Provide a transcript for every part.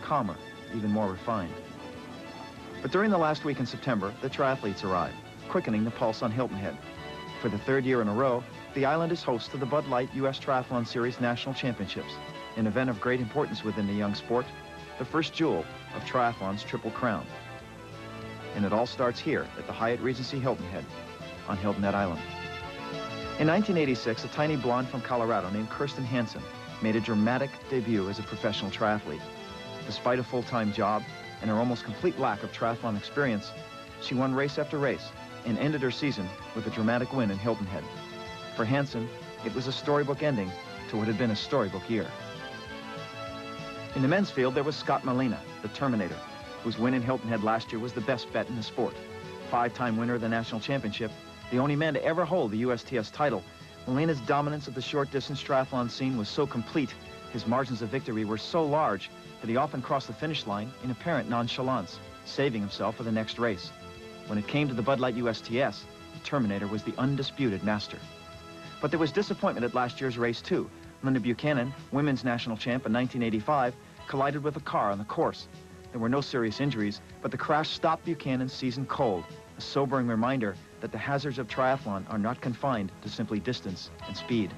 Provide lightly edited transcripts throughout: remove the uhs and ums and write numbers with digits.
calmer, even more refined. But during the last week in September, the triathletes arrived, quickening the pulse on Hilton Head. For the third year in a row, the island is host to the Bud Light U.S. Triathlon Series National Championships, an event of great importance within the young sport, the first jewel of triathlon's Triple Crown. And it all starts here at the Hyatt Regency Hilton Head on Hilton Head Island. In 1986, a tiny blonde from Colorado named Kirsten Hansen made a dramatic debut as a professional triathlete. Despite a full-time job and her almost complete lack of triathlon experience, she won race after race and ended her season with a dramatic win in Hilton Head. For Hansen, it was a storybook ending to what had been a storybook year. In the men's field, there was Scott Molina, the Terminator, whose win in Hilton Head last year was the best bet in the sport. Five-time winner of the national championship, the only man to ever hold the USTS title, Molina's dominance of the short-distance triathlon scene was so complete, his margins of victory were so large that he often crossed the finish line in apparent nonchalance, saving himself for the next race. When it came to the Bud Light USTS, the Terminator was the undisputed master. But there was disappointment at last year's race, too. Linda Buchanan, women's national champ in 1985, collided with a car on the course. There were no serious injuries, but the crash stopped Buchanan's season cold, a sobering reminder that the hazards of triathlon are not confined to simply distance and speed.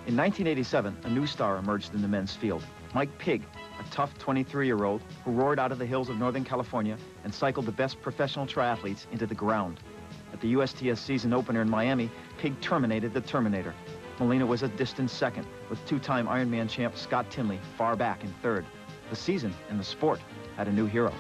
In 1987, a new star emerged in the men's field, Mike Pigg, a tough 23-year-old who roared out of the hills of Northern California and cycled the best professional triathletes into the ground. At the USTS season opener in Miami, Pigg terminated the Terminator. Molina was a distant second, with two-time Ironman champ Scott Tinley far back in third. The season and the sport had a new hero.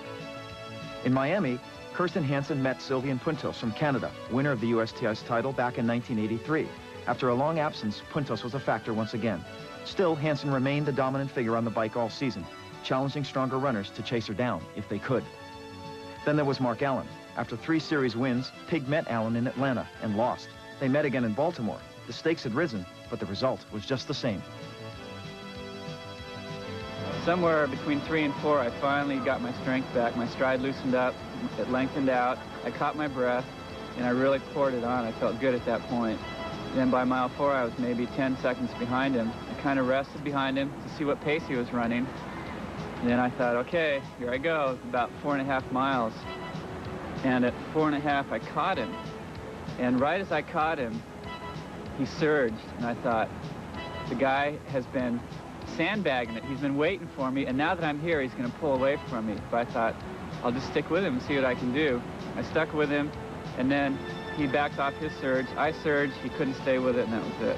In Miami, Kirsten Hansen met Sylvian Puntos from Canada, winner of the USTS title back in 1983. After a long absence, Puntos was a factor once again. Still, Hansen remained the dominant figure on the bike all season, challenging stronger runners to chase her down if they could. Then there was Mark Allen. After 3 series wins, Pigg met Allen in Atlanta and lost. They met again in Baltimore. The stakes had risen, but the result was just the same. Somewhere between 3 and 4, I finally got my strength back. My stride loosened up, it lengthened out, I caught my breath, and I really poured it on. I felt good at that point. Then by mile 4, I was maybe 10 seconds behind him. I kind of rested behind him to see what pace he was running. And then I thought, okay, here I go, about 4.5 miles. And at 4.5, I caught him. And right as I caught him, he surged, and I thought, the guy has been sandbagging it. He's been waiting for me, and now that I'm here, he's going to pull away from me. But I thought, I'll just stick with him and see what I can do. I stuck with him, and then he backed off his surge. I surged, he couldn't stay with it, and that was it.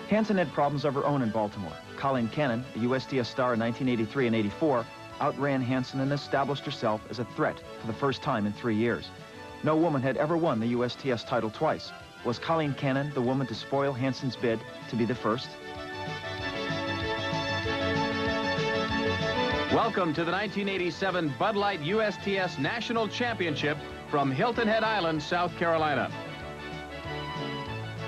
Hansen had problems of her own in Baltimore. Colleen Cannon, a USTS star in 1983 and 84, outran Hansen and established herself as a threat for the first time in 3 years. No woman had ever won the USTS title twice. Was Colleen Cannon the woman to spoil Hansen's bid to be the first? Welcome to the 1987 Bud Light USTS National Championship from Hilton Head Island, South Carolina.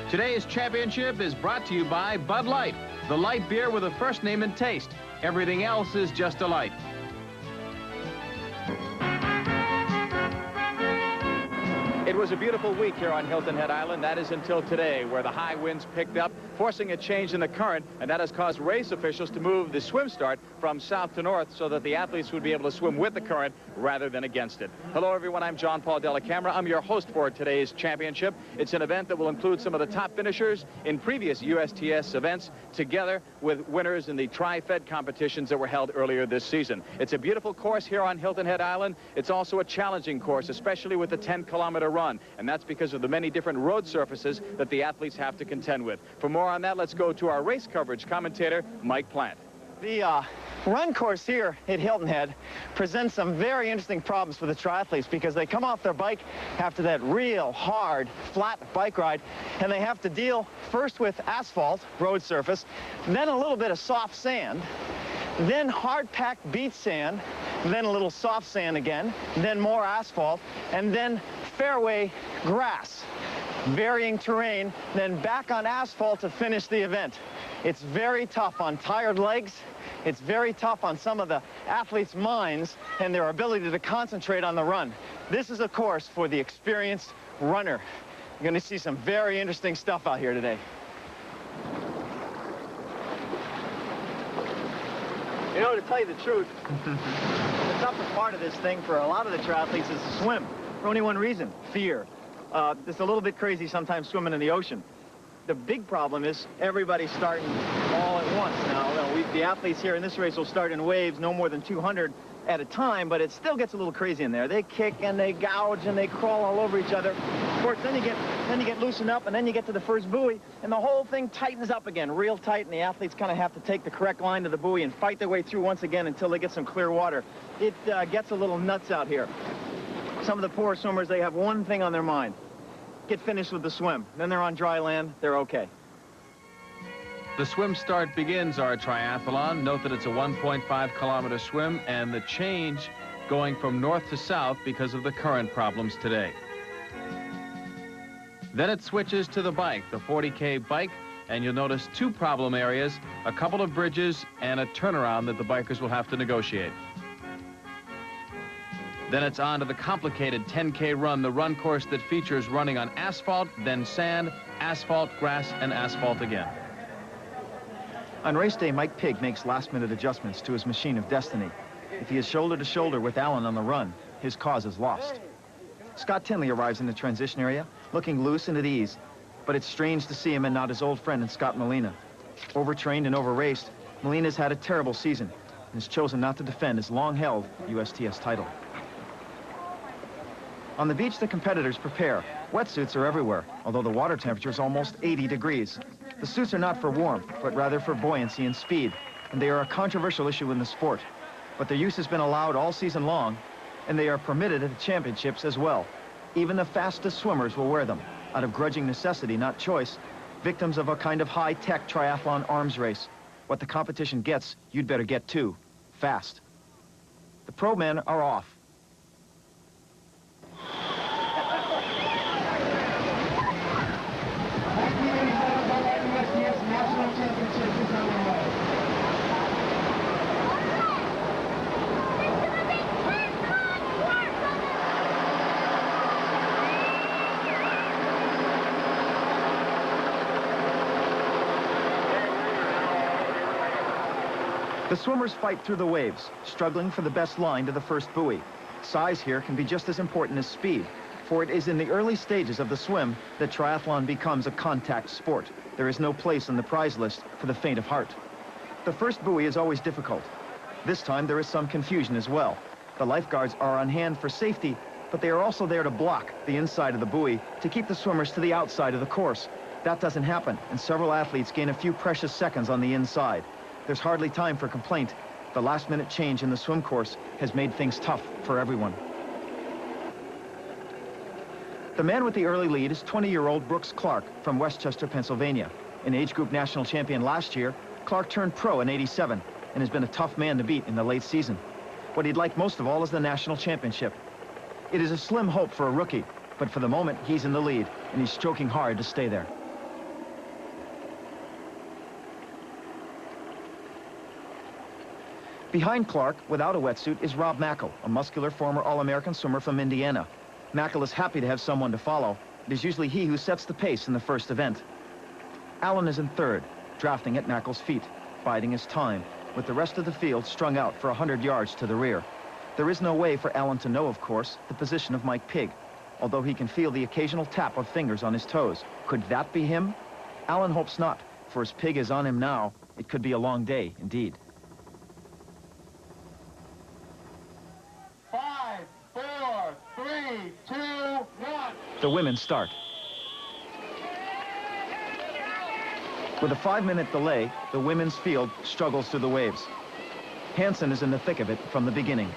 Today's championship is brought to you by Bud Light, the light beer with a first name and taste. Everything else is just a light. It was a beautiful week here on Hilton Head Island. That is until today, where the high winds picked up, forcing a change in the current, and that has caused race officials to move the swim start from south to north so that the athletes would be able to swim with the current rather than against it. Hello, everyone. I'm John Paul Della Camera. I'm your host for today's championship. It's an event that will include some of the top finishers in previous USTS events, together with winners in the tri-fed competitions that were held earlier this season. It's a beautiful course here on Hilton Head Island. It's also a challenging course, especially with the 10-kilometer run, and that's because of the many different road surfaces that the athletes have to contend with. For more on that, let's go to our race coverage commentator, Mike Plant. The run course here at Hilton Head presents some very interesting problems for the triathletes because they come off their bike after that real hard, flat bike ride, and they have to deal first with asphalt, road surface, then a little bit of soft sand, then hard-packed beach sand, then a little soft sand again, then more asphalt, and then fairway grass. Varying terrain, then back on asphalt to finish the event. It's very tough on tired legs. It's very tough on some of the athletes' minds and their ability to concentrate on the run. This is a course for the experienced runner. You're going to see some very interesting stuff out here today. You know, to tell you the truth, the toughest part of this thing for a lot of the triathletes is to swim. For only one reason, fear. It's a little bit crazy sometimes swimming in the ocean. The big problem is everybody's starting all at once now. The athletes here in this race will start in waves no more than 200 at a time, but it still gets a little crazy in there. They kick and they gouge and they crawl all over each other. Of course, then you get loosened up, and then you get to the first buoy, and the whole thing tightens up again, real tight, and the athletes kind of have to take the correct line to the buoy and fight their way through once again until they get some clear water. It gets a little nuts out here. Some of the poor swimmers, they have one thing on their mind: get finished with the swim. Then they're on dry land, they're okay. The swim start begins our triathlon. Note that it's a 1.5-kilometer swim, and the change going from north to south because of the current problems today. Then it switches to the bike, the 40K bike, and you'll notice two problem areas, a couple of bridges, and a turnaround that the bikers will have to negotiate. Then it's on to the complicated 10K run, the run course that features running on asphalt, then sand, asphalt, grass, and asphalt again. On race day, Mike Pigg makes last-minute adjustments to his machine of destiny. If he is shoulder to shoulder with Allen on the run, his cause is lost. Scott Tinley arrives in the transition area, looking loose and at ease, but it's strange to see him and not his old friend in Scott Molina. Overtrained and overraced, Molina's had a terrible season and has chosen not to defend his long-held USTS title. On the beach, the competitors prepare. Wetsuits are everywhere, although the water temperature is almost 80 degrees. The suits are not for warmth, but rather for buoyancy and speed, and they are a controversial issue in the sport. But their use has been allowed all season long, and they are permitted at the championships as well. Even the fastest swimmers will wear them, out of grudging necessity, not choice, victims of a kind of high-tech triathlon arms race. What the competition gets, you'd better get too, fast. The pro men are off. The swimmers fight through the waves, struggling for the best line to the first buoy. Size here can be just as important as speed, for it is in the early stages of the swim that triathlon becomes a contact sport. There is no place on the prize list for the faint of heart. The first buoy is always difficult. This time there is some confusion as well. The lifeguards are on hand for safety, but they are also there to block the inside of the buoy to keep the swimmers to the outside of the course. That doesn't happen, and several athletes gain a few precious seconds on the inside. There's hardly time for complaint. The last-minute change in the swim course has made things tough for everyone. The man with the early lead is 20-year-old Brooks Clark from Westchester, Pennsylvania. An age group national champion last year, Clark turned pro in '87 and has been a tough man to beat in the late season. What he'd like most of all is the national championship. It is a slim hope for a rookie, but for the moment, he's in the lead, and he's stroking hard to stay there. Behind Clark, without a wetsuit, is Rob Mackel, a muscular former All-American swimmer from Indiana. Mackel is happy to have someone to follow. It is usually he who sets the pace in the first event. Allen is in third, drafting at Mackel's feet, biding his time, with the rest of the field strung out for 100 yards to the rear. There is no way for Allen to know, of course, the position of Mike Pigg, although he can feel the occasional tap of fingers on his toes. Could that be him? Allen hopes not, for as Pigg is on him now, it could be a long day indeed. 5, 4, 3, 2, 1. The women start. With a 5-minute delay, the women's field struggles through the waves. Hansen is in the thick of it from the beginning.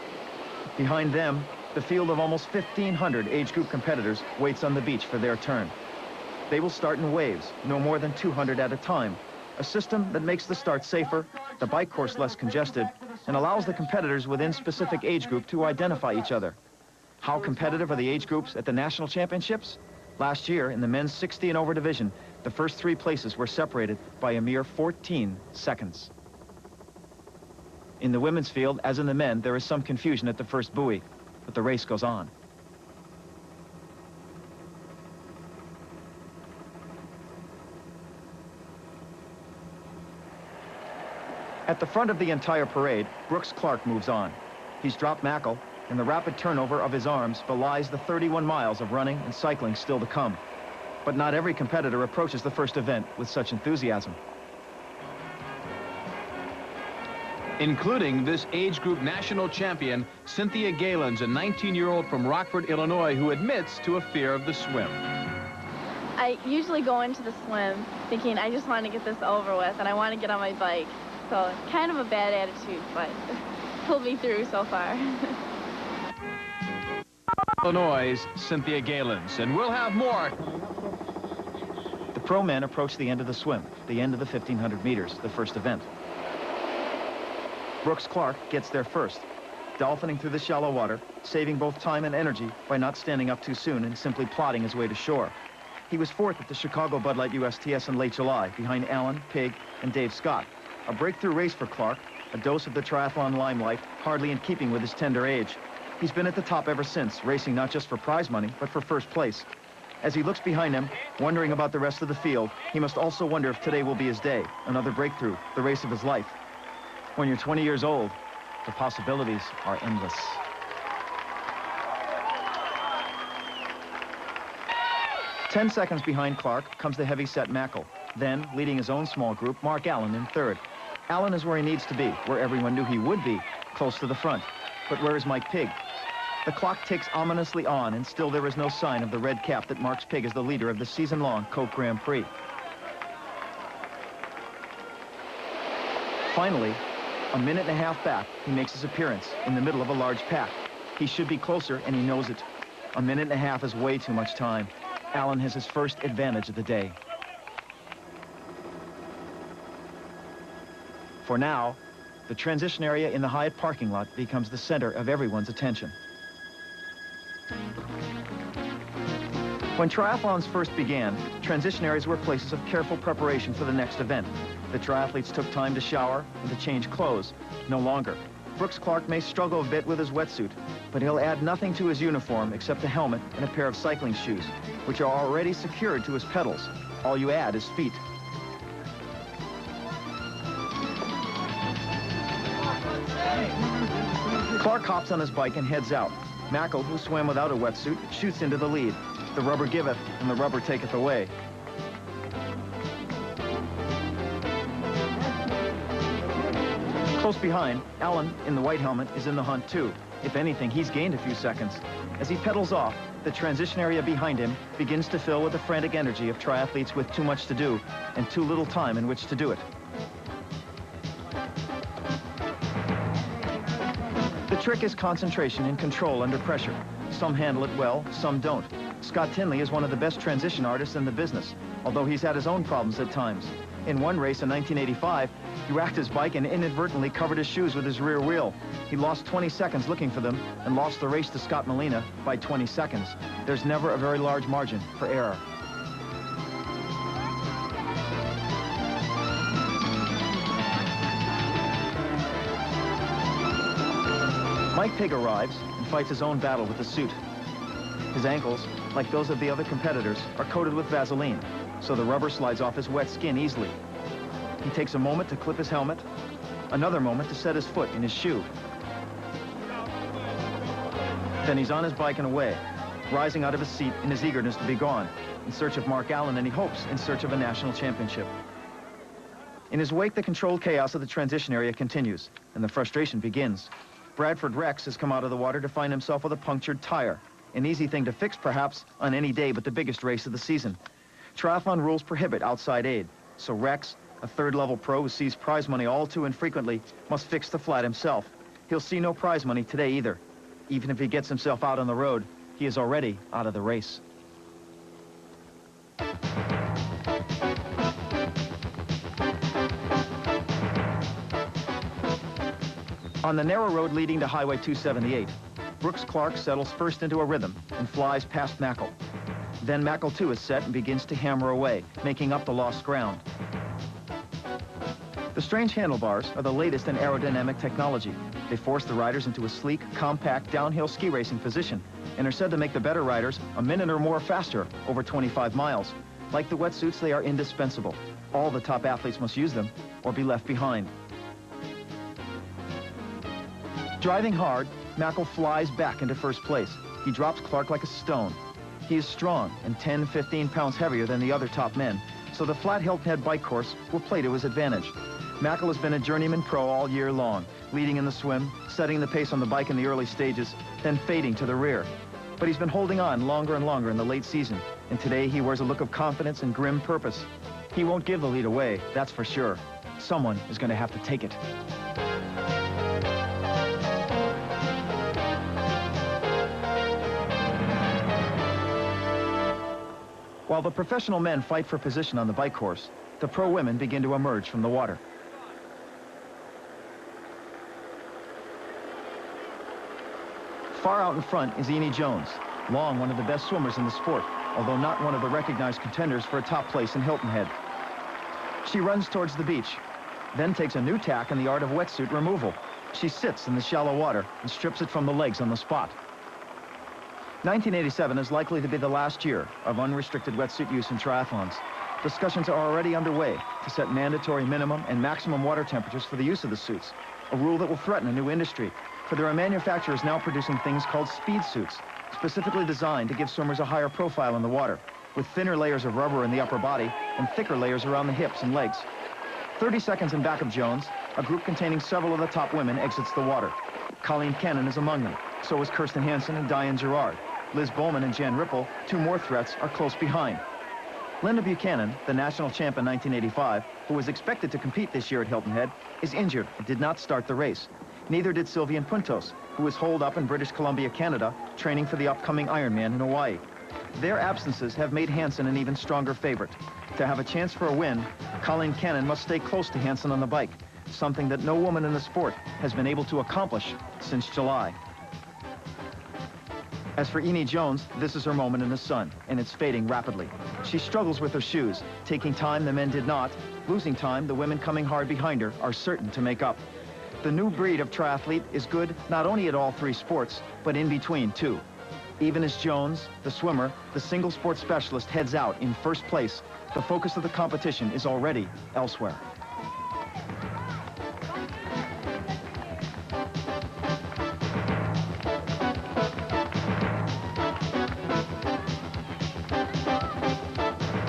Behind them, the field of almost 1,500 age group competitors waits on the beach for their turn. They will start in waves, no more than 200 at a time, a system that makes the start safer, the bike course less congested, and allows the competitors within specific age group to identify each other. How competitive are the age groups at the national championships? Last year, in the men's 60 and over division, the first 3 places were separated by a mere 14 seconds. In the women's field, as in the men, there is some confusion at the first buoy, but the race goes on. At the front of the entire parade, Brooks Clark moves on. He's dropped Mackle, and the rapid turnover of his arms belies the 31 miles of running and cycling still to come. But not every competitor approaches the first event with such enthusiasm. Including this age group national champion, Cynthia Galens, a 19-year-old from Rockford, Illinois, who admits to a fear of the swim. I usually go into the swim thinking I just want to get this over with and I want to get on my bike. So kind of a bad attitude, but pulled me through so far. Illinois' Cynthia Galens, and we'll have more. The pro men approach the end of the swim, the end of the 1,500 meters, the first event. Brooks Clark gets there first, dolphining through the shallow water, saving both time and energy by not standing up too soon and simply plodding his way to shore. He was fourth at the Chicago Bud Light USTS in late July, behind Allen, Pig, and Dave Scott. A breakthrough race for Clark, a dose of the triathlon limelight, hardly in keeping with his tender age. He's been at the top ever since, racing not just for prize money, but for first place. As he looks behind him, wondering about the rest of the field, he must also wonder if today will be his day, another breakthrough, the race of his life. When you're 20 years old, the possibilities are endless. Ten seconds behind Clark comes the heavy-set Mackle. Then, leading his own small group, Mark Allen in third. Allen is where he needs to be, where everyone knew he would be, close to the front. But where is Mike Pig? The clock ticks ominously on, and still there is no sign of the red cap that marks Pig as the leader of the season-long Coke Grand Prix. Finally, a minute and a half back, he makes his appearance in the middle of a large pack. He should be closer, and he knows it. A minute and a half is way too much time. Allen has his first advantage of the day. For now, the transition area in the Hyatt parking lot becomes the center of everyone's attention. When triathlons first began, transition areas were places of careful preparation for the next event. The triathletes took time to shower and to change clothes. No longer. Brooks Clark may struggle a bit with his wetsuit, but he'll add nothing to his uniform except a helmet and a pair of cycling shoes, which are already secured to his pedals. All you add is feet. Clark hops on his bike and heads out. Mackle, who swam without a wetsuit, shoots into the lead. The rubber giveth, and the rubber taketh away. Close behind, Allen, in the white helmet, is in the hunt too. If anything, he's gained a few seconds. As he pedals off, the transition area behind him begins to fill with the frantic energy of triathletes with too much to do and too little time in which to do it. The trick is concentration and control under pressure. Some handle it well, some don't. Scott Tinley is one of the best transition artists in the business, although he's had his own problems at times. In one race in 1985, he racked his bike and inadvertently covered his shoes with his rear wheel. He lost 20 seconds looking for them and lost the race to Scott Molina by 20 seconds. There's never a very large margin for error. Mike Pig arrives and fights his own battle with the suit. His ankles, like those of the other competitors, are coated with Vaseline, so the rubber slides off his wet skin easily. He takes a moment to clip his helmet, another moment to set his foot in his shoe. Then he's on his bike and away, rising out of his seat in his eagerness to be gone, in search of Mark Allen, and he hopes in search of a national championship. In his wake, the controlled chaos of the transition area continues, and the frustration begins. Bradford Rex has come out of the water to find himself with a punctured tire. An easy thing to fix, perhaps, on any day but the biggest race of the season. Triathlon rules prohibit outside aid, so Rex, a third-level pro who sees prize money all too infrequently, must fix the flat himself. He'll see no prize money today either. Even if he gets himself out on the road, he is already out of the race. On the narrow road leading to Highway 278, Brooks Clark settles first into a rhythm and flies past Mackle. Then Mackle too is set and begins to hammer away, making up the lost ground. The strange handlebars are the latest in aerodynamic technology. They force the riders into a sleek, compact, downhill ski racing position and are said to make the better riders a minute or more faster over 25 miles. Like the wetsuits, they are indispensable. All the top athletes must use them or be left behind. Driving hard, Mackle flies back into first place. He drops Clark like a stone. He is strong and 10, 15 pounds heavier than the other top men, so the flat Hilton Head bike course will play to his advantage. Mackle has been a journeyman pro all year long, leading in the swim, setting the pace on the bike in the early stages, then fading to the rear. But he's been holding on longer and longer in the late season, and today he wears a look of confidence and grim purpose. He won't give the lead away, that's for sure. Someone is going to have to take it. While the professional men fight for position on the bike course, the pro women begin to emerge from the water. Far out in front is Eni Jones, long one of the best swimmers in the sport, although not one of the recognized contenders for a top place in Hilton Head. She runs towards the beach, then takes a new tack in the art of wetsuit removal. She sits in the shallow water and strips it from the legs on the spot. 1987 is likely to be the last year of unrestricted wetsuit use in triathlons. Discussions are already underway to set mandatory minimum and maximum water temperatures for the use of the suits, a rule that will threaten a new industry, for there are manufacturers now producing things called speed suits, specifically designed to give swimmers a higher profile in the water, with thinner layers of rubber in the upper body and thicker layers around the hips and legs. 30 seconds in back of Jones, a group containing several of the top women exits the water. Colleen Cannon is among them. So is Kirsten Hansen and Diane Girard. Liz Bowman and Jan Ripple, two more threats, are close behind. Linda Buchanan, the national champ in 1985, who was expected to compete this year at Hilton Head, is injured and did not start the race. Neither did Sylvian Puntos, who was holed up in British Columbia, Canada, training for the upcoming Ironman in Hawaii. Their absences have made Hansen an even stronger favorite. To have a chance for a win, Colleen Cannon must stay close to Hansen on the bike, something that no woman in the sport has been able to accomplish since July. As for Eni Jones, this is her moment in the sun, and it's fading rapidly. She struggles with her shoes, taking time the men did not. Losing time, the women coming hard behind her are certain to make up. The new breed of triathlete is good not only at all three sports, but in between too. Even as Jones, the swimmer, the single sport specialist, heads out in first place, the focus of the competition is already elsewhere.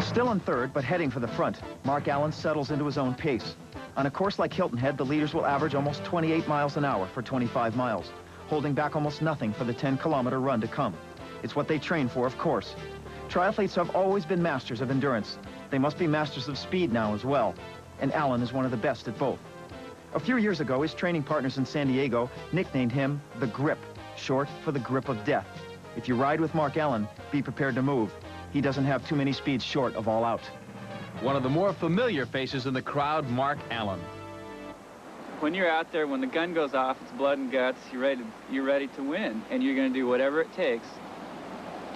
Still in third, but heading for the front, Mark Allen settles into his own pace. On a course like Hilton Head, the leaders will average almost 28 miles an hour for 25 miles, holding back almost nothing for the 10-kilometer run to come. It's what they train for, of course. Triathletes have always been masters of endurance. They must be masters of speed now as well, and Allen is one of the best at both. A few years ago, his training partners in San Diego nicknamed him the Grip, short for the grip of death. If you ride with Mark Allen, be prepared to move. He doesn't have too many speeds short of all out. One of the more familiar faces in the crowd, Mark Allen. When you're out there, when the gun goes off, it's blood and guts, you're ready to win, and you're going to do whatever it takes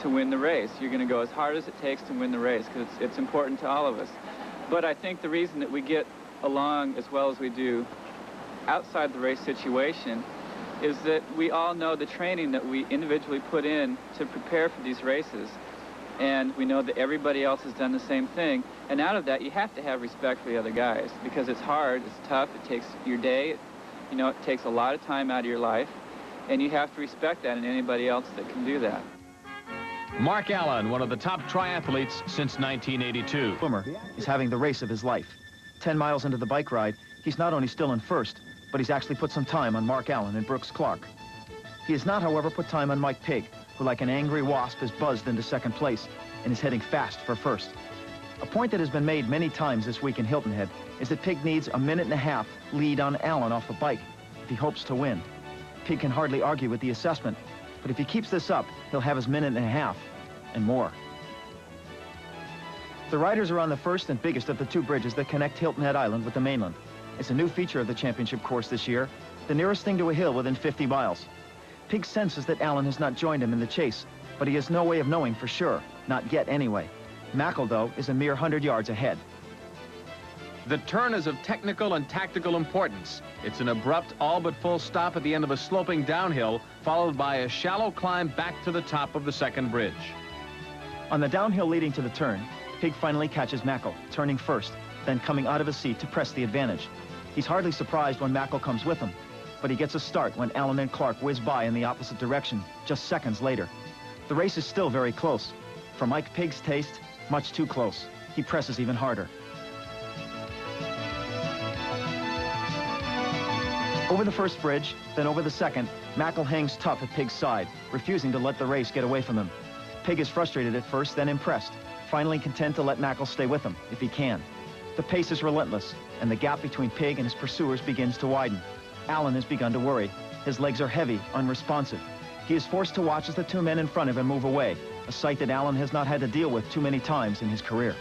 to win the race. You're going to go as hard as it takes to win the race, because it's important to all of us. But I think the reason that we get along as well as we do outside the race situation is that we all know the training that we individually put in to prepare for these races. And we know that everybody else has done the same thing. And out of that, you have to have respect for the other guys, because it's hard, it's tough, it takes your day, it takes a lot of time out of your life, and you have to respect that in anybody else that can do that. Mark Allen, one of the top triathletes since 1982. Swimmer is having the race of his life. 10 miles into the bike ride, he's not only still in first, but he's actually put some time on Mark Allen and Brooks Clark. He has not, however, put time on Mike Pigg, who like an angry wasp has buzzed into second place and is heading fast for first. A point that has been made many times this week in Hilton Head is that Pigg needs a minute-and-a-half lead on Allen off the bike if he hopes to win. Pigg can hardly argue with the assessment, but if he keeps this up, he'll have his minute-and-a-half and more. The riders are on the first and biggest of the two bridges that connect Hilton Head Island with the mainland. It's a new feature of the championship course this year, the nearest thing to a hill within 50 miles. Pigg senses that Allen has not joined him in the chase, but he has no way of knowing for sure, not yet anyway. Mackle, though, is a mere 100 yards ahead. The turn is of technical and tactical importance. It's an abrupt, all but full stop at the end of a sloping downhill, followed by a shallow climb back to the top of the second bridge. On the downhill leading to the turn, Pigg finally catches Mackle, turning first, then coming out of his seat to press the advantage. He's hardly surprised when Mackle comes with him. but he gets a start when Allen and Clark whiz by in the opposite direction just seconds later. The race is still very close. For Mike Pigg's taste, much too close. He presses even harder. Over the first bridge, then over the second, Mackle hangs tough at Pigg's side, refusing to let the race get away from him. Pigg is frustrated at first, then impressed, finally content to let Mackle stay with him, if he can. The pace is relentless, and the gap between Pigg and his pursuers begins to widen. Allen has begun to worry. His legs are heavy, unresponsive. He is forced to watch as the two men in front of him move away, a sight that Allen has not had to deal with too many times in his career.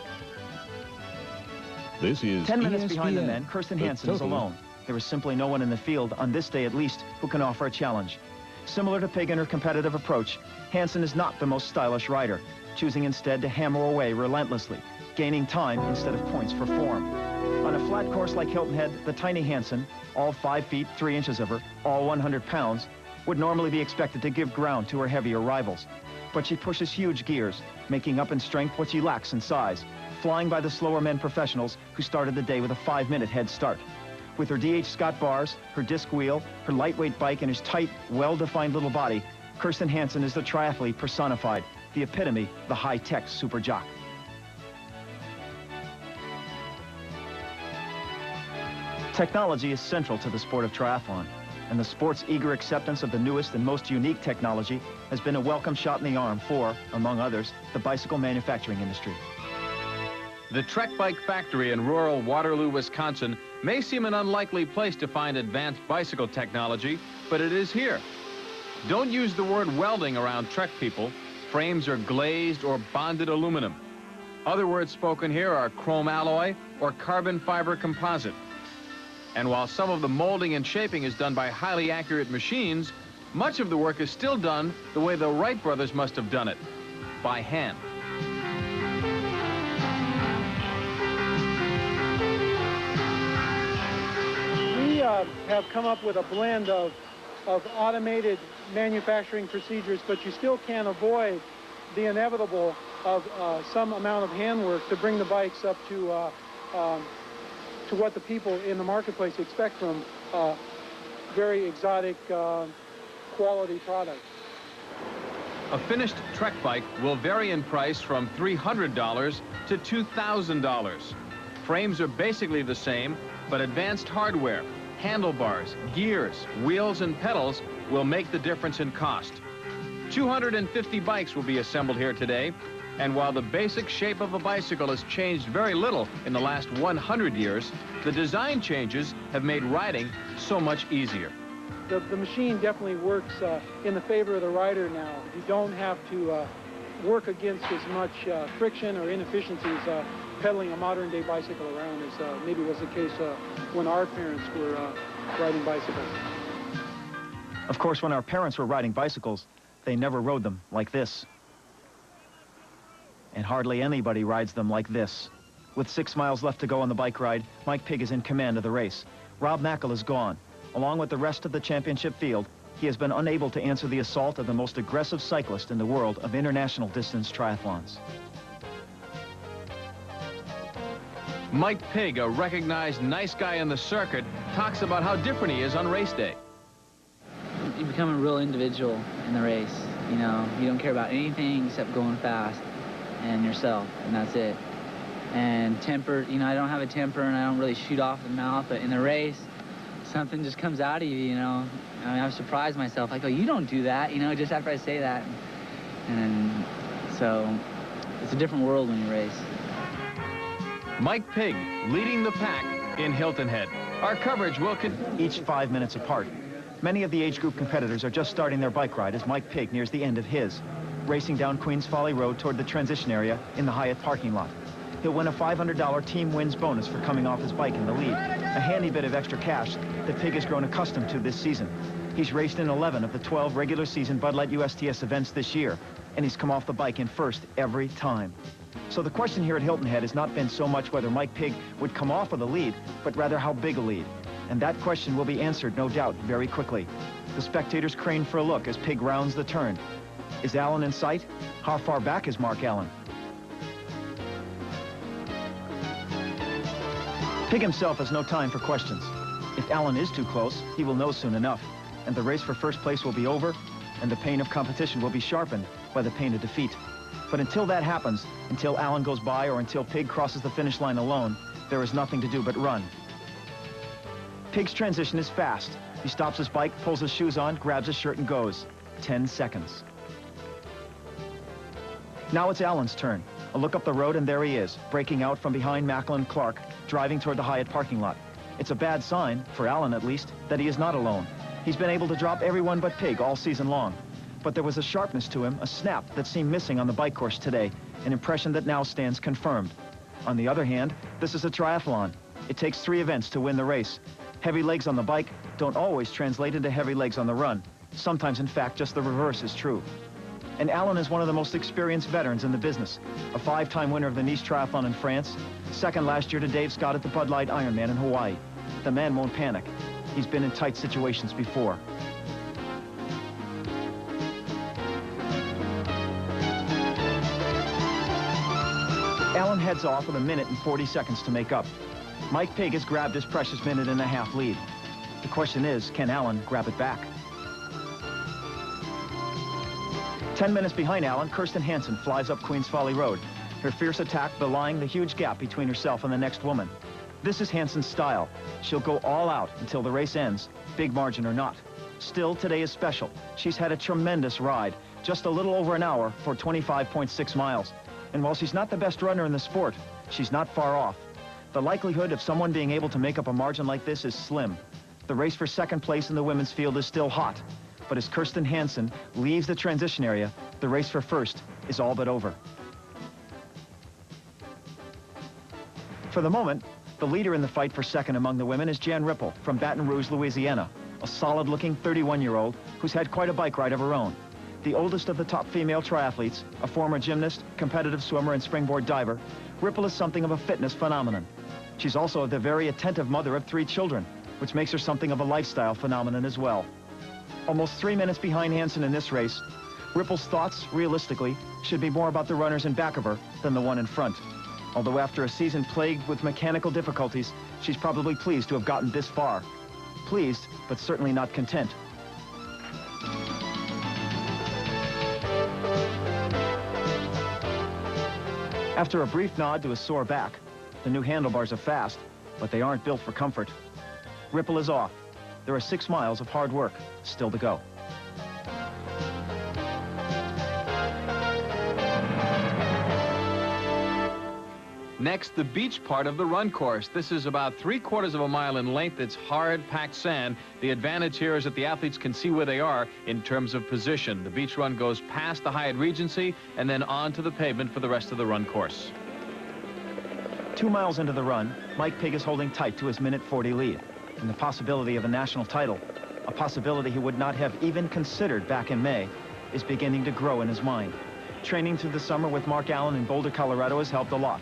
This is 10 minutes ESPN, behind the men, Kirsten Hansen is alone. There is simply no one in the field, on this day at least, who can offer a challenge. Similar to Pigg in her competitive approach, Hansen is not the most stylish rider, choosing instead to hammer away relentlessly, gaining time instead of points for form. On a flat course like Hilton Head, the tiny Hansen, all 5 feet 3 inches of her, all 100 pounds, would normally be expected to give ground to her heavier rivals. But she pushes huge gears, making up in strength what she lacks in size, flying by the slower men professionals who started the day with a 5-minute head start. With her D.H. Scott bars, her disc wheel, her lightweight bike, and his tight, well-defined little body, Kirsten Hansen is the triathlete personified, the epitome, the high-tech super jock. Technology is central to the sport of triathlon, and the sport's eager acceptance of the newest and most unique technology has been a welcome shot in the arm for, among others, the bicycle manufacturing industry. The Trek Bike Factory in rural Waterloo, Wisconsin may seem an unlikely place to find advanced bicycle technology, but it is here. Don't use the word welding around Trek people. Frames are glazed or bonded aluminum. Other words spoken here are chrome alloy or carbon fiber composite. And while some of the molding and shaping is done by highly accurate machines, much of the work is still done the way the Wright brothers must have done it, by hand. We have come up with a blend of automated manufacturing procedures, but you still can't avoid the inevitable of some amount of handwork to bring the bikes up to what the people in the marketplace expect from very exotic quality products. A finished Trek bike will vary in price from $300 to $2,000. Frames are basically the same, but advanced hardware, handlebars, gears, wheels, and pedals will make the difference in cost. 250 bikes will be assembled here today, and while the basic shape of a bicycle has changed very little in the last 100 years, the design changes have made riding so much easier. The machine definitely works in the favor of the rider now. You don't have to work against as much friction or inefficiencies pedaling a modern-day bicycle around as maybe was the case when our parents were riding bicycles. Of course, when our parents were riding bicycles, they never rode them like this. And hardly anybody rides them like this. With 6 miles left to go on the bike ride, Mike Pigg is in command of the race. Rob Mackle is gone. Along with the rest of the championship field, he has been unable to answer the assault of the most aggressive cyclist in the world of international distance triathlons. Mike Pigg, a recognized nice guy in the circuit, talks about how different he is on race day. You become a real individual in the race. You know, you don't care about anything except going fast and yourself, and that's it. And temper, you know, I don't have a temper and I don't really shoot off the mouth, but in the race, something just comes out of you, you know. I mean, I've surprised myself. I go, you don't do that, you know, just after I say that. And so it's a different world when you race. Mike Pigg leading the pack in Hilton Head. Our coverage will continue. Each 5 minutes apart. Many of the age group competitors are just starting their bike ride as Mike Pigg nears the end of his, racing down Queens Folly Road toward the transition area in the Hyatt parking lot. He'll win a $500 team wins bonus for coming off his bike in the lead, a handy bit of extra cash that Pigg has grown accustomed to this season. He's raced in 11 of the 12 regular season Bud Light USTS events this year, and he's come off the bike in first every time. So the question here at Hilton Head has not been so much whether Mike Pigg would come off with a lead, but rather how big a lead. And that question will be answered, no doubt, very quickly. The spectators crane for a look as Pigg rounds the turn. Is Allen in sight? How far back is Mark Allen? Pigg himself has no time for questions. If Allen is too close, he will know soon enough, and the race for first place will be over, and the pain of competition will be sharpened by the pain of defeat. But until that happens, until Allen goes by or until Pig crosses the finish line alone, there is nothing to do but run. Pig's transition is fast. He stops his bike, pulls his shoes on, grabs his shirt, and goes. 10 seconds. Now it's Allen's turn. A look up the road, and there he is, breaking out from behind Macklin and Clark, driving toward the Hyatt parking lot. It's a bad sign, for Allen at least, that he is not alone. He's been able to drop everyone but Pig all season long. But there was a sharpness to him, a snap that seemed missing on the bike course today, an impression that now stands confirmed. On the other hand, this is a triathlon. It takes 3 events to win the race. Heavy legs on the bike don't always translate into heavy legs on the run. Sometimes, in fact, just the reverse is true. And Allen is one of the most experienced veterans in the business. A 5-time winner of the Nice Triathlon in France, second last year to Dave Scott at the Bud Light Ironman in Hawaii. The man won't panic. He's been in tight situations before. Allen heads off with 1 minute and 40 seconds to make up. Mike Pig has grabbed his precious 1.5 minute lead. The question is, can Allen grab it back? 10 minutes behind Allen, Kirsten Hansen flies up Queens Folly Road, her fierce attack belying the huge gap between herself and the next woman. This is Hansen's style. She'll go all out until the race ends, big margin or not. Still, today is special. She's had a tremendous ride, just a little over an hour for 25.6 miles. And while she's not the best runner in the sport, she's not far off. The likelihood of someone being able to make up a margin like this is slim. The race for second place in the women's field is still hot. But as Kirsten Hansen leaves the transition area, the race for first is all but over. For the moment, the leader in the fight for second among the women is Jan Ripple from Baton Rouge, Louisiana, a solid-looking 31-year-old who's had quite a bike ride of her own. The oldest of the top female triathletes, a former gymnast, competitive swimmer, and springboard diver, Ripple is something of a fitness phenomenon. She's also the very attentive mother of 3 children, which makes her something of a lifestyle phenomenon as well. Almost 3 minutes behind Hansen in this race, Ripple's thoughts, realistically, should be more about the runners in back of her than the one in front. Although after a season plagued with mechanical difficulties, she's probably pleased to have gotten this far. Pleased, but certainly not content. After a brief nod to a sore back, the new handlebars are fast, but they aren't built for comfort. Ripple is off. There are 6 miles of hard work still to go. Next, the beach part of the run course. This is about 3/4 of a mile in length. It's hard, packed sand. The advantage here is that the athletes can see where they are in terms of position. The beach run goes past the Hyatt Regency and then onto the pavement for the rest of the run course. 2 miles into the run, Mike Pig is holding tight to his 1:40 lead. And the possibility of a national title, a possibility he would not have even considered back in May, is beginning to grow in his mind. Training through the summer with Mark Allen in Boulder, Colorado has helped a lot.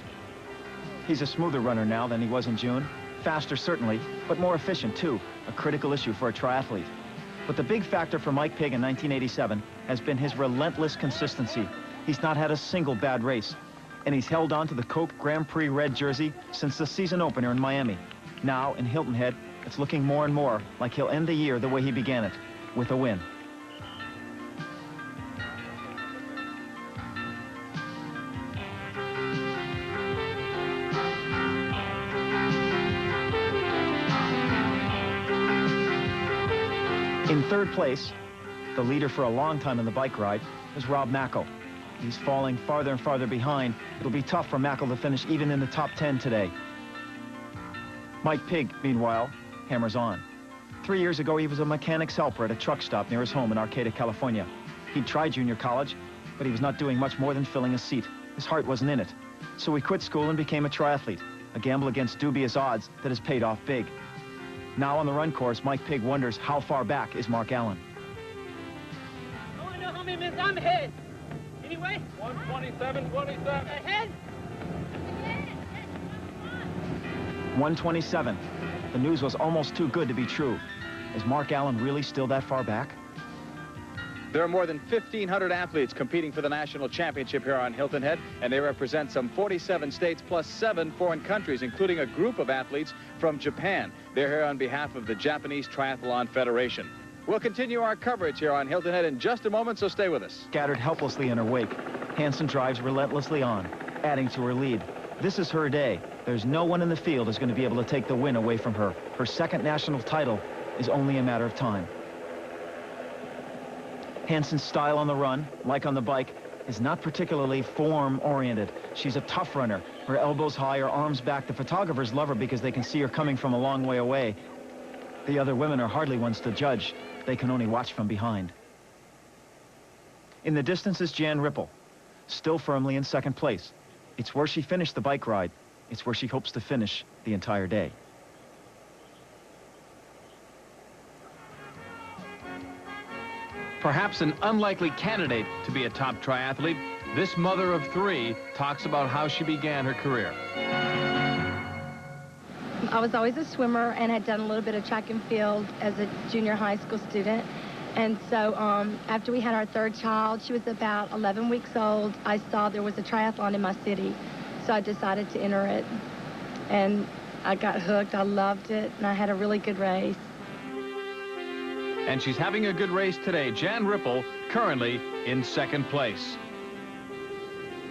He's a smoother runner now than he was in June. Faster, certainly, but more efficient, too, a critical issue for a triathlete. But the big factor for Mike Pig in 1987 has been his relentless consistency. He's not had a single bad race, and he's held on to the Coke Grand Prix red jersey since the season opener in Miami. Now, in Hilton Head, it's looking more and more like he'll end the year the way he began it, with a win. In third place, the leader for a long time in the bike ride, is Rob Mackel. He's falling farther and farther behind. It'll be tough for Mackel to finish even in the top 10 today. Mike Pig, meanwhile, hammers on. 3 years ago, he was a mechanic's helper at a truck stop near his home in Arcata, California. He'd tried junior college, but he was not doing much more than filling a seat. His heart wasn't in it. So he quit school and became a triathlete, a gamble against dubious odds that has paid off big. Now on the run course, Mike Pig wonders how far back is Mark Allen. I want to know how many minutes I'm ahead. Anyway? 1:27.27. Ahead? 1:27. The news was almost too good to be true. Is Mark Allen really still that far back? There are more than 1,500 athletes competing for the national championship here on Hilton Head, and they represent some 47 states plus 7 foreign countries, including a group of athletes from Japan. They're here on behalf of the Japanese Triathlon Federation. We'll continue our coverage here on Hilton Head in just a moment, so stay with us. Scattered helplessly in her wake, Hansen drives relentlessly on, adding to her lead. This is her day. There's no one in the field who's going to be able to take the win away from her. Her second national title is only a matter of time. Hansen's style on the run, like on the bike, is not particularly form-oriented. She's a tough runner. Her elbows high, her arms back. The photographers love her because they can see her coming from a long way away. The other women are hardly ones to judge. They can only watch from behind. In the distance is Jan Ripple, still firmly in second place. It's where she finished the bike ride. It's where she hopes to finish the entire day. Perhaps an unlikely candidate to be a top triathlete, this mother of three talks about how she began her career. I was always a swimmer and had done a little bit of track and field as a junior high school student. And so after we had our third child, she was about 11 weeks old, I saw there was a triathlon in my city. So I decided to enter it. And I got hooked. I loved it. And I had a really good race. And she's having a good race today. Jan Ripple, currently in second place.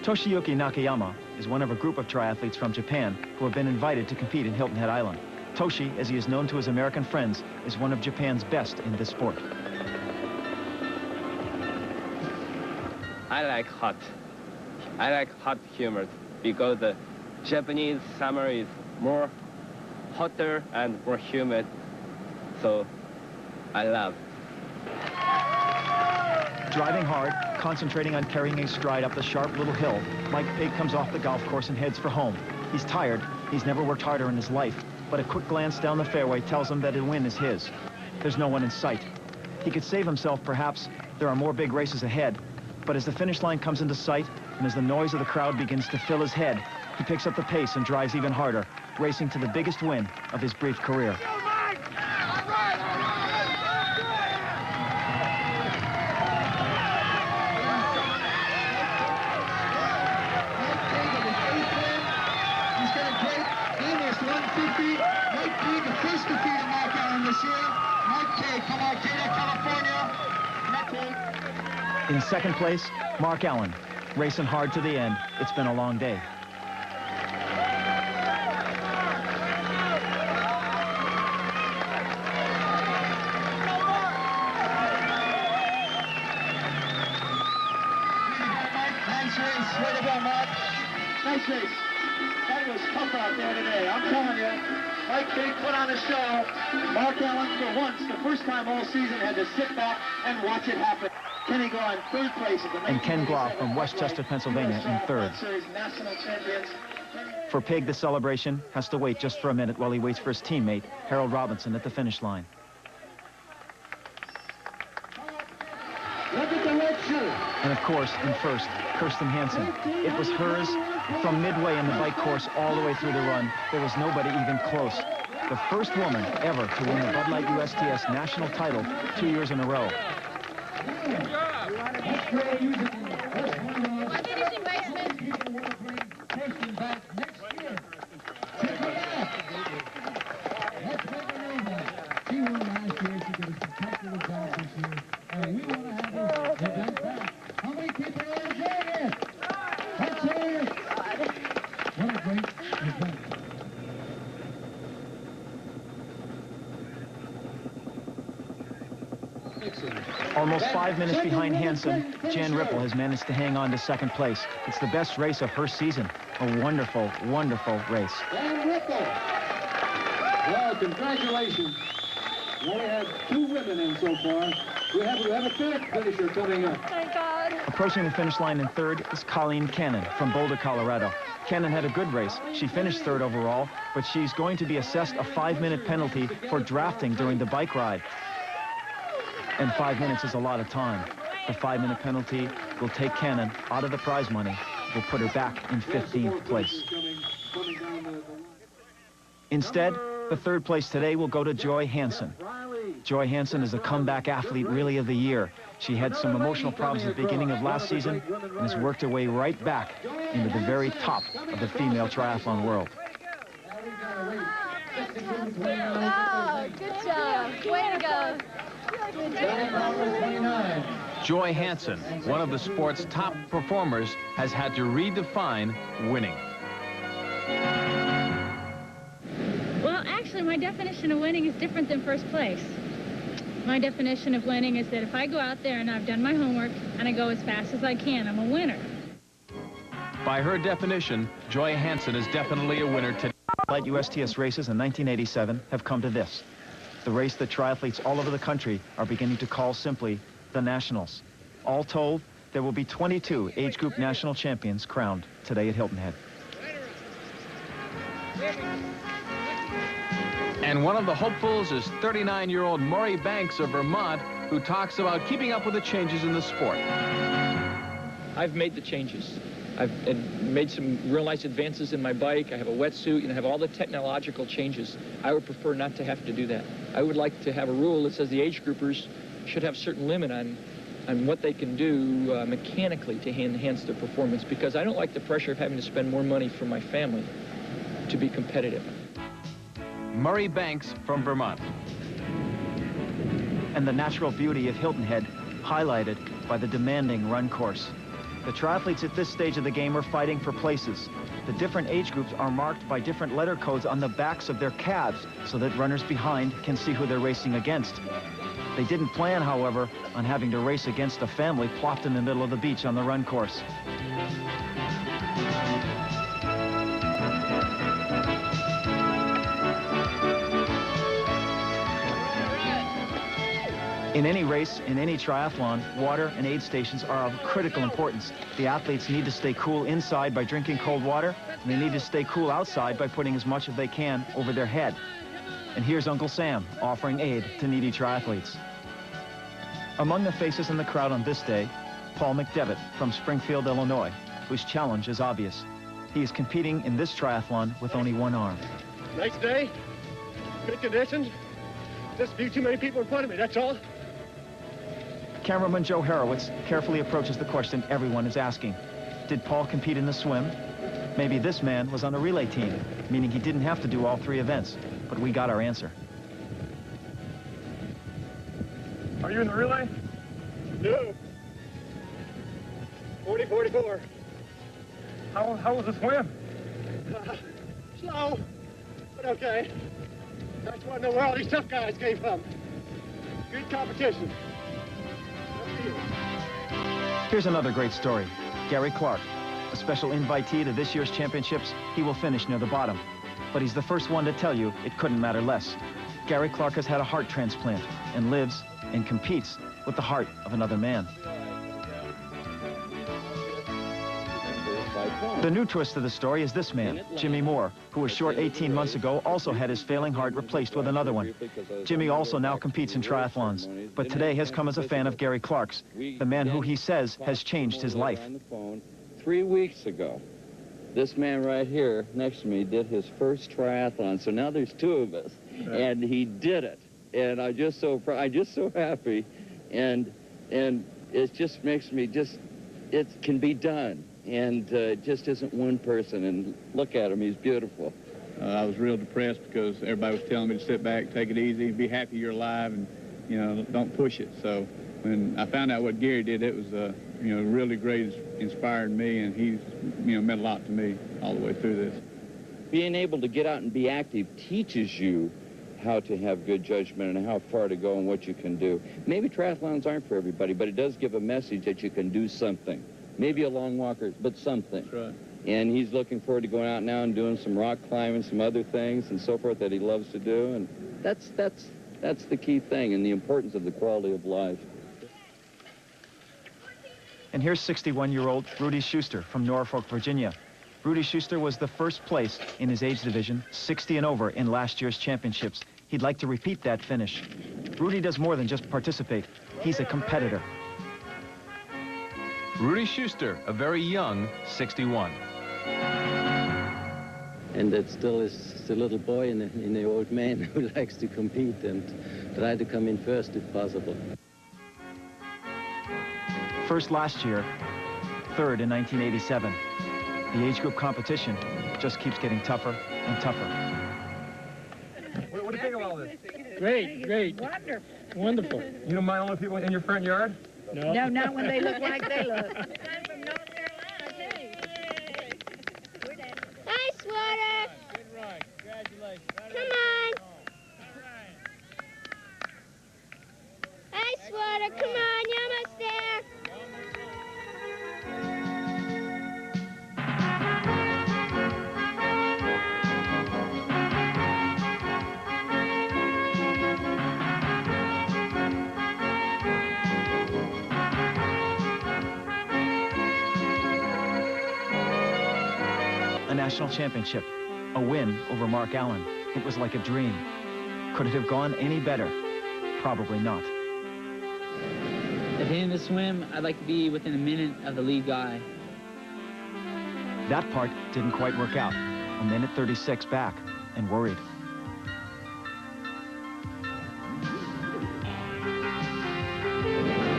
Toshiyuki Nakayama is one of a group of triathletes from Japan who have been invited to compete in Hilton Head Island. Toshi, as he is known to his American friends, is one of Japan's best in this sport. I like hot. I like hot humid because the Japanese summer is more hotter and more humid. So I love. Driving hard, concentrating on carrying a stride up the sharp little hill, Mike Pig comes off the golf course and heads for home. He's tired. He's never worked harder in his life, but a quick glance down the fairway tells him that a win is his. There's no one in sight. He could save himself, perhaps. There are more big races ahead. But as the finish line comes into sight, and as the noise of the crowd begins to fill his head, he picks up the pace and drives even harder, racing to the biggest win of his brief career. In second place, Mark Allen, racing hard to the end. It's been a long day. Nice race. Way to go, Mark. Nice race. That was tough out there today. I'm telling you, Mike Pig put on a show. Mark Allen, for once, the first time all season, had to sit back and watch it happen. Kenny Glaw in third place. And Ken Glaw from Westchester, Pennsylvania in third. For Pig, the celebration has to wait just for a minute while he waits for his teammate, Harold Robinson, at the finish line. Look at the red shirt. And of course, in first, Kirsten Hansen. It was hers from midway in the bike course all the way through the run. There was nobody even close. The first woman ever to win the Bud Light USTS national title 2 years in a row. Almost 5 minutes behind Hansen, Jan Ripple has managed to hang on to second place. It's the best race of her season. A wonderful, wonderful race. Jan Ripple. Well, congratulations. We only have 2 women in so far. We have a third finisher coming up. Thank God. Approaching the finish line in third is Colleen Cannon from Boulder, Colorado. Cannon had a good race. She finished third overall, but she's going to be assessed a 5-minute penalty for drafting during the bike ride. And 5 minutes is a lot of time. The 5-minute penalty will take Cannon out of the prize money, will put her back in 15th place. Instead, the third place today will go to Joy Hansen. Joy Hansen is a comeback athlete really of the year. She had some emotional problems at the beginning of last season and has worked her way right back into the very top of the female triathlon world. Oh, good job. Way to go. Joy Hansen, one of the sport's top performers, has had to redefine winning. Well, actually, my definition of winning is different than first place. My definition of winning is that if I go out there and I've done my homework and I go as fast as I can, I'm a winner. By her definition, Joy Hansen is definitely a winner today. Light USTS races in 1987 have come to this. The race that triathletes all over the country are beginning to call simply the Nationals. All told, there will be 22 age group national champions crowned today at Hilton Head. And one of the hopefuls is 39-year-old Maury Banks of Vermont, who talks about keeping up with the changes in the sport. I've made the changes. I've made some real nice advances in my bike. I have a wetsuit, and I have all the technological changes. I would prefer not to have to do that. I would like to have a rule that says the age groupers should have a certain limit on what they can do mechanically to enhance their performance, because I don't like the pressure of having to spend more money for my family to be competitive. Maury Banks from Vermont. And the natural beauty of Hilton Head highlighted by the demanding run course. The triathletes at this stage of the game are fighting for places. The different age groups are marked by different letter codes on the backs of their calves so that runners behind can see who they're racing against. They didn't plan, however, on having to race against a family plopped in the middle of the beach on the run course. In any race, in any triathlon, water and aid stations are of critical importance. The athletes need to stay cool inside by drinking cold water, and they need to stay cool outside by putting as much as they can over their head. And here's Uncle Sam offering aid to needy triathletes. Among the faces in the crowd on this day, Paul McDevitt from Springfield, Illinois, whose challenge is obvious. He is competing in this triathlon with only one arm. Nice day, good conditions, just a few too many people in front of me, that's all. Cameraman Joe Harowitz carefully approaches the question everyone is asking. Did Paul compete in the swim? Maybe this man was on a relay team, meaning he didn't have to do all three events, but we got our answer. Are you in the relay? No. 40-44. How was the swim? Slow, but okay. I just want to know where all these tough guys came from. Good competition. Here's another great story. Gary Clark, a special invitee to this year's championships. He will finish near the bottom, but he's the first one to tell you it couldn't matter less. Gary Clark has had a heart transplant and lives and competes with the heart of another man. The new twist to the story is this man, Jimmy Moore, who a short 18 months ago also had his failing heart replaced with another one. Jimmy also now competes in triathlons, but today has come as a fan of Gary Clark's, the man who he says has changed his life. 3 weeks ago, this man right here next to me did his first triathlon, so now there's two of us, and he did it. And I'm just so happy, and it just makes me it can be done. And it just isn't one person, and look at him, he's beautiful. I was real depressed because everybody was telling me to sit back, take it easy, be happy you're alive, and, you know, don't push it. So when I found out what Gary did, it was, you know, really great, inspired me, and he's, you know, meant a lot to me all the way through this. Being able to get out and be active teaches you how to have good judgment and how far to go and what you can do. Maybe triathlons aren't for everybody, but it does give a message that you can do something. Maybe a long walker, but something. That's right. And he's looking forward to going out now and doing some rock climbing, some other things and so forth that he loves to do. And that's the key thing, and the importance of the quality of life. And here's 61-year-old Rudy Schuster from Norfolk, Virginia. Rudy Schuster was the first place in his age division, 60 and over, in last year's championships. He'd like to repeat that finish. Rudy does more than just participate. He's a competitor. Rudy Schuster, a very young 61. And that still is the little boy in the old man who likes to compete and try to come in first if possible. First last year, third in 1987. The age group competition just keeps getting tougher and tougher. Great. Wonderful. Wonderful. You don't mind only people in your front yard? No, not when they look like they look. Hi, Sweater. Good run. Congratulations. Come on. Hi, Sweater. Come on. You're almost there. A national championship, a win over Mark Allen. It was like a dream. Could it have gone any better? Probably not. At the end of the swim, I'd like to be within a minute of the lead guy. That part didn't quite work out. A minute 36 back and worried.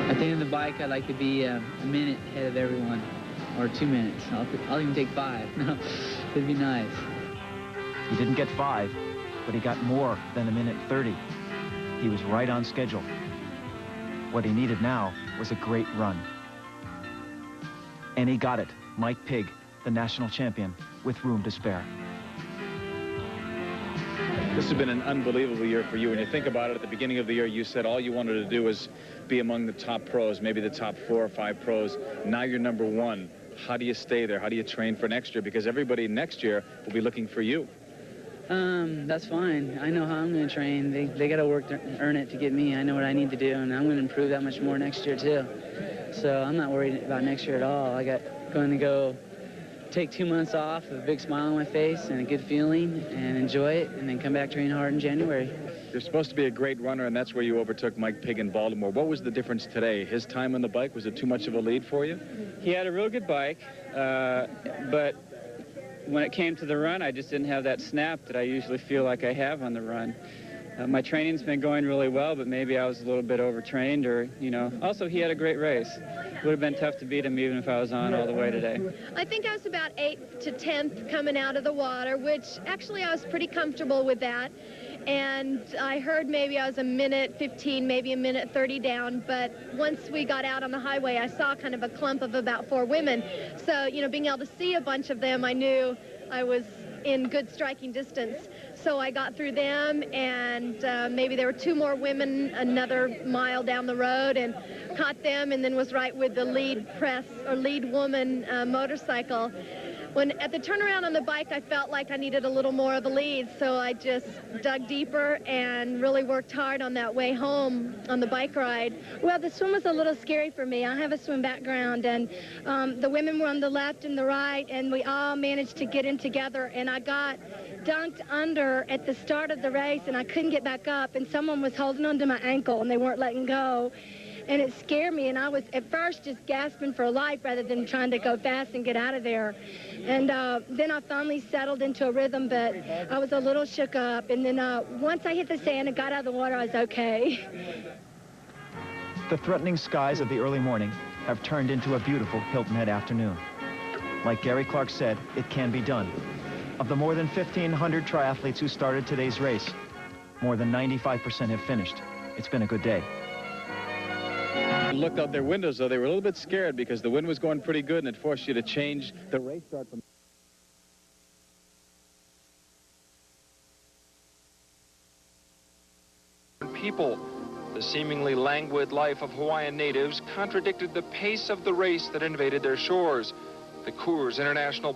At the end of the bike, I'd like to be a minute ahead of everyone, or 2 minutes. I'll even take 5. No, it'd be nice. He didn't get 5, but he got more than a minute 30. He was right on schedule. What he needed now was a great run. And he got it. Mike Pigg, the national champion, with room to spare. This has been an unbelievable year for you. When you think about it, at the beginning of the year, you said all you wanted to do was be among the top pros, maybe the top 4 or 5 pros. Now you're number 1. How do you stay there? How do you train for next year? Because everybody next year will be looking for you. That's fine. I know how I'm going to train. They got to work to earn it to get me. I know what I need to do, and I'm going to improve that much more next year, too. So I'm not worried about next year at all. I got going to go take 2 months off with a big smile on my face and a good feeling and enjoy it, and then come back train hard in January. You're supposed to be a great runner, and that's where you overtook Mike Pigg in Baltimore. What was the difference today? His time on the bike, was it too much of a lead for you? He had a real good bike, but when it came to the run, I just didn't have that snap that I usually feel like I have on the run. My training's been going really well, but maybe I was a little bit overtrained, or, you know. Also, he had a great race. It would have been tough to beat him even if I was on all the way today. I think I was about 8th to 10th coming out of the water, which actually I was pretty comfortable with that. And I heard maybe I was a minute 15, maybe a minute 30 down, but once we got out on the highway, I saw kind of a clump of about 4 women. So, you know, being able to see a bunch of them, I knew I was in good striking distance. So I got through them, and maybe there were 2 more women another mile down the road, and caught them, and then was right with the lead press or lead woman motorcycle. When at the turnaround on the bike, I felt like I needed a little more of the lead, so I just dug deeper and really worked hard on that way home on the bike ride. Well, the swim was a little scary for me. I have a swim background, and the women were on the left and the right, and we all managed to get in together, and I got dunked under at the start of the race, and I couldn't get back up, and someone was holding onto my ankle, and they weren't letting go. And it scared me, and I was at first just gasping for life rather than trying to go fast and get out of there. And then I finally settled into a rhythm, but I was a little shook up. And then once I hit the sand and got out of the water, I was okay. The threatening skies of the early morning have turned into a beautiful Hilton Head afternoon. Like Gary Clark said, it can be done. Of the more than 1,500 triathletes who started today's race, more than 95% have finished. It's been a good day. Looked out their windows, though. They were a little bit scared because the wind was going pretty good, and it forced you to change the race start from... People. The seemingly languid life of Hawaiian natives contradicted the pace of the race that invaded their shores. The Coors International